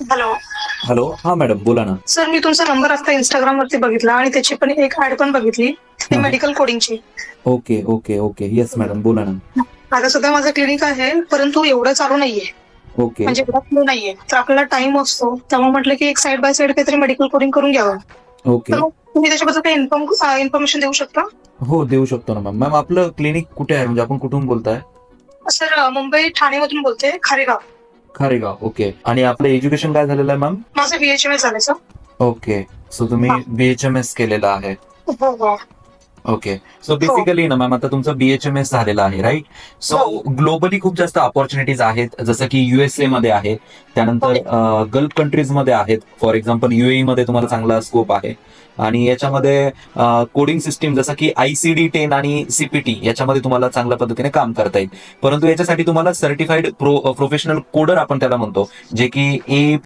Hello. Hello, हा madam बोला ना. सर, मी तुमचा नंबर आता Instagram वरती बघितला आणि त्याची पण एक ऍड पण बघितली, ती हा, मेडिकल कोडिंगची. Okay okay okay, yes madam बोला ना. आता सुद्धा माझं क्लिनिक आहे, परंतु एवढं चालू नाहीये, ओके म्हणजे एवढा फ्लो नाहीये. तर आपल्याला टाइम असतो, त्यामुळे म्हटलं की एक साइड बाय साइड काहीतरी मेडिकल कोडिंग करून घ्यावं. तर ओके. मग तुम्ही त्याच्याबद्दल काही इन्फॉर्मेशन देऊ शकता? हो देऊ शकतो ना मॅम. मॅम आपलं क्लिनिक कुठे आहे, म्हणजे आपण कुठून बोलताय? सर, मुंबई ठाणेमधून बोलते, खारेगाव. खारेगाव, ओके. आणि आपलं एज्युकेशन काय झालेलं आहे मॅम? माझं BHMS झालंय सर. ओके, सो तुम्ही BHMS केलेलं आहे. हो हो ओके, सो हो बेसिकली ना मॅम, आता तुमचं BHMS झालेलं आहे, राईट? सो हो. ग्लोबली खूप जास्त अपॉर्च्युनिटीज आहेत, जसं की USA मध्ये आहे, त्यानंतर गल्फ कंट्रीज मध्ये आहेत. फॉर एक्झाम्पल UAE मध्ये तुम्हाला चांगला स्कोप आहे. आणि याच्यामध्ये कोडिंग सिस्टीम जसं की ICD-10 आणि CPT याच्यामध्ये तुम्हाला चांगल्या पद्धतीने काम करता येईल. परंतु याच्यासाठी तुम्हाला सर्टिफाईड प्रोफेशनल कोडर आपण त्याला म्हणतो, जे की